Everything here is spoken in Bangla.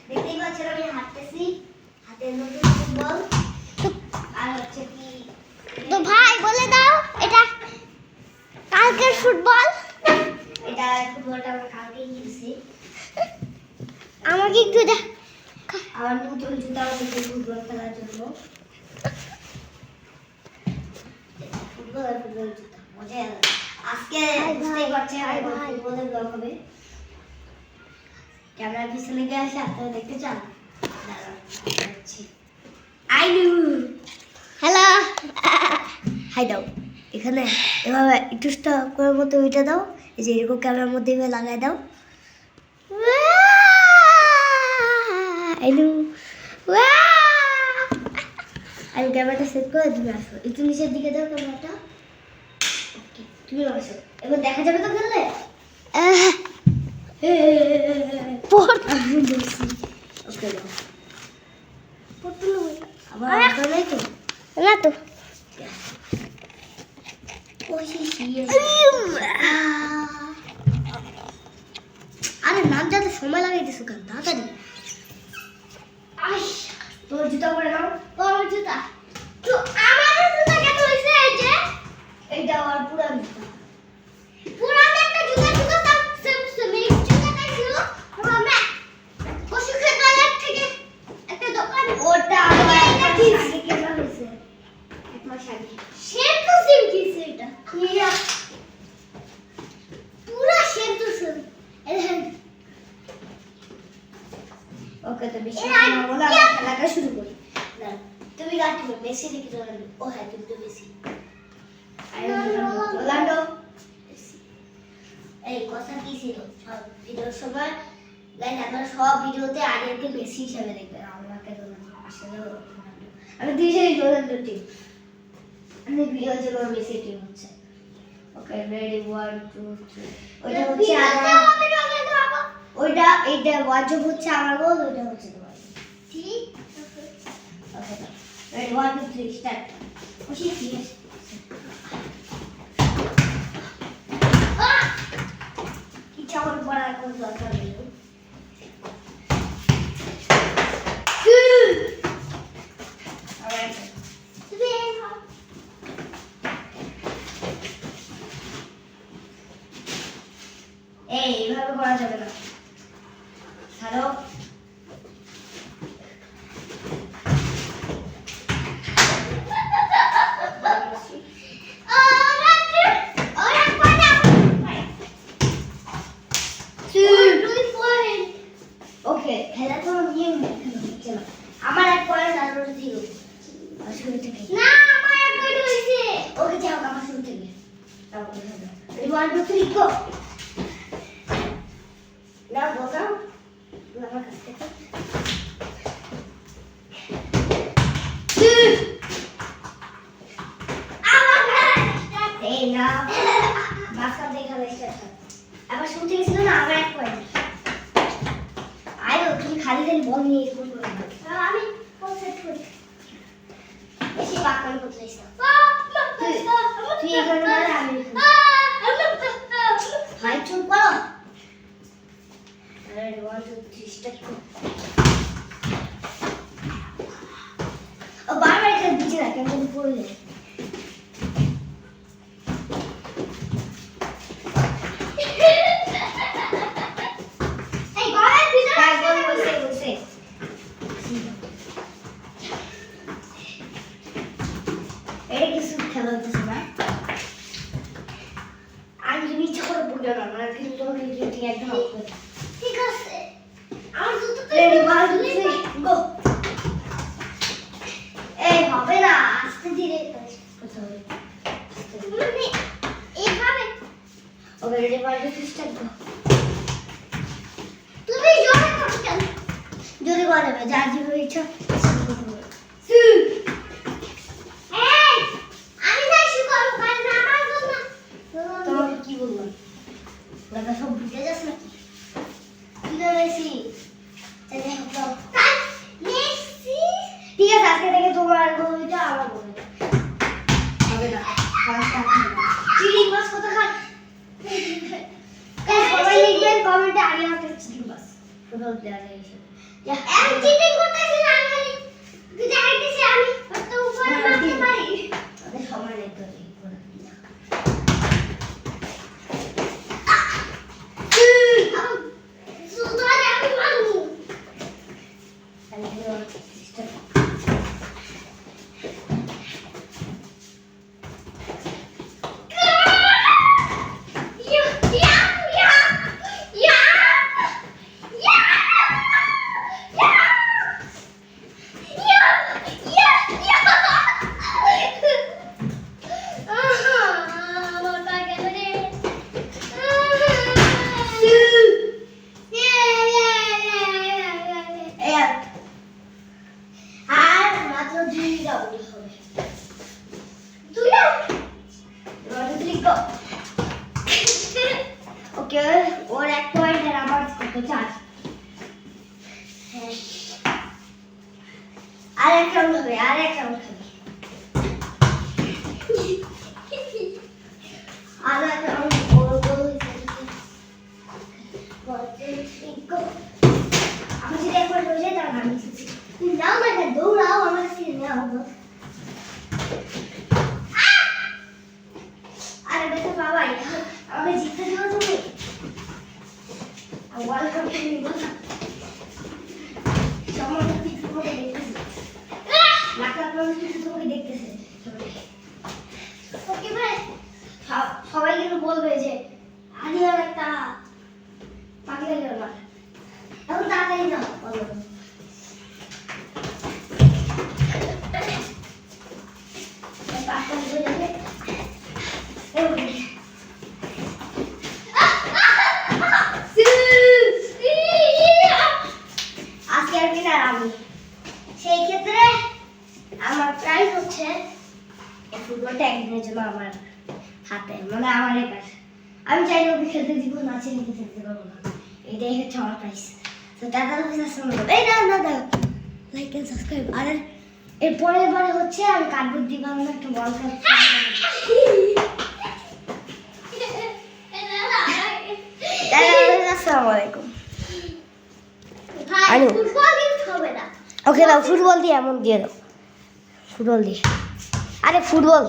দেখতেই পাচ্ছেন আমি হাঁটতেছি, হাতে নতুন ফুটবল আর হচ্ছে কি তো ভাই বলে দাও এটা কালকের ফুটবল। এটা ফুটবলটা আমরা কালকে কিনছি। আমাকে একটু দে। আমার নতুন জুতা হচ্ছে ফুটবল খেলার জন্য। ফুটবল আর ফুটবল জুতা মজা লাগে। আজকে বুঝতেই পারছেন ফুটবলের ব্লগ হবে। ক্যামেরার পিছনে গিয়ে আসে আপনারা দেখতে চান? আইনু হ্যালো হাই দাও। এখানে এভাবে একটু স্টপ করার মতো ওইটা দাও, এই যে এরকম ক্যামেরার মধ্যে এভাবে লাগাই দাও। আইনু আমি ক্যামেরাটা সেট করে তুমি আসো, একটু নিচের দিকে দাও ক্যামেরাটা। ওকে তুমি আসো, এবার দেখা যাবে তো খেললে। ওকে দাও আবার আসো নাই তো না তো আরে নাম যাতে সময় লাগাইতেছো কেন তাড়াতাড়ি। তোর জুতা পরে নাও। তোর জুতা তো আমারও জুতা কেন হইছে? এই যে এইটা আমার পুরান জুতা। পুরান একটা জুতা জুতা তার মিক্স জুতাটাই ছিল। আমরা পশু খেলার থেকে একটা দোকান ওটা আমার এটা কি কি? আগে কেনা হয়েছে এক মাস আগে। সেম টু সেম কিছে এটা। ইয়া পুরা সেম টু সেম। ওকে তো বেশি এরা কথা বলা আমরা খেলাটা শুরু করি। না তুমি গাটি মেসি দেখি রোনাল্ডো। ও হ্যাঁ তুমি তো মেসি। Ronaldo Messi. এই কথা কি ছিল সব ভিডিওর সময় গাইস আপনারা সব ভিডিওতে আরিয়ানকে মেসি হিসেবে দেখবেন, আমাকে রোনাল্ডো আসলে রোনাল্ডো। আমি দুইজনই রোনাল্ডো টিম, আমি ভিডিও জন্য মেসি টিম হচ্ছে। ওকে রেডি 1 2 3 ওইটা হচ্ছে আমার ওইটা এইটা ওয়াজব হচ্ছে আমার গোল, ওইটা হচ্ছে তোমার। ঠিক ওকে রেডি 1 2 3 স্টার্ট। খুশি ঠিক আছে। কিছু আমার পড়ার কোনো দরকার নেই। Alright. তুমি এইভাবে করা যাবে না। ছাড়ো। ওকে খেলা তো নিয়ম হচ্ছে না। আমার এক পয়েন্ট আর ওর 0 শুরু থেকে। না আমার একটা হইছে। ওকে যাও আমার শুরু থেকে। তারপরে হবে 1 2 3 গো। নাও বসাও আমার কাছ থেকে। এই না বাসা দেখা যাচ্ছে। আবার শুরু থেকে ছিল না আমার এক পয়েন্ট। আয়ো তুমি খালি খালি বল নিয়ে স্কুল করে দাও। আমি কনসেপ্ট করি। বেশি বাকল করতে চাইছ। তুই এখানে দাঁড়া আমি হাই চুপ করো। আরে 1 2 3 স্টার্ট করো। ও বারবার এখানে দিচ্ছে না কেমন পড়লে। এই ঘরের ভিতরে তাই বল বসে বসে। এটা কিছু খেলা হচ্ছে না। আমি তুমি ইচ্ছা করে পড়ে না মানে কিন্তু তোমাকে ঠিক একদম অফ করে। ঠিক আছে। আমার জুতো তো রেডি 1 2 3 গো। এই হবে না আস্তে ধীরে করতে হবে। মানে এইভাবে ওকে রেডি 1 2 3 স্টার্ট গো। তুমি জোরে করো কেন? যদি করা যাবে যার যেভাবে ইচ্ছা এই আমি যাই শুরু করব কারণ আমার গোল না। তোমাকে কি বললাম ওটা সব বুঝে যাচ্ছে নাকি কি করেছি তাই হোক তাই মেসি ঠিক আছে আজকে থেকে তোমার গোলটা আমার গোল হবে না ফার্স্ট চিড়ি মাছ কত খান সবাই লিখবেন কমেন্ট পয়েন্টে আরিয়া একটা চিটিং বাস ফুটবল প্লেয়ার হিসেবে আমি চিটিং করতেছি না, আমি তুই দেখাইতেছি আমি কত উপরে মারতে পারি। ওদের সময় নেই তো সুতরাং আমি মারবো। আর মাত্র 2 রাউন্ড হবে। ওকে, ওর 1 পয়েন্ট আর আমার কত 4। আর এক রাউন্ড হবে, আর এক রাউন্ড হবে। আর এক রাউন্ড বড় বড় আমি যদি একবার হয়ে যায় তাহলে আমি জিতছি। তুমি যাও না কেন, দৌড়াও আমার কাছে নাও। আরে দেখো বাবা, আমাকে জিততে দিও তুমি। ওয়ার্ল্ড কাপ নিব না। সমাজ কিছু তোমাকে দেখতেছে, লাখা মানুষ কিছু তোমাকে দেখতেছে। ওকে ভাই, সবাই কিন্তু বলবে যে আরিয়ার একটা পাগলা গেল না। এখন তাড়াতাড়ি না বলো। পাঁচটা হয়ে যাবে। আজকে আর কিনা আমি সেই ক্ষেত্রে আমার প্রাইস হচ্ছে এই ফুটবলটা একদিনের জন্য আমার হাতে, মানে আমার কাছে। আমি চাইলে ওকে খেলতে দিব, না চাইলে খেলতে পারবো না। এটাই হচ্ছে আমার প্রাইস। তো দাদা এই না না দাদা লাইক এন্ড সাবস্ক্রাইব। আর এর পরের বারে হচ্ছে আমি কার্ডবোর্ড দিব, আমরা একটা ওয়ার্ল্ড কাপ। আসসালামু আলাইকুম। ভাই ফুটবল দিতে হবে না। ওকে দাও, ফুটবল দিয়ে এমন দিয়ে দাও, ফুটবল দিয়ে। আরে ফুটবল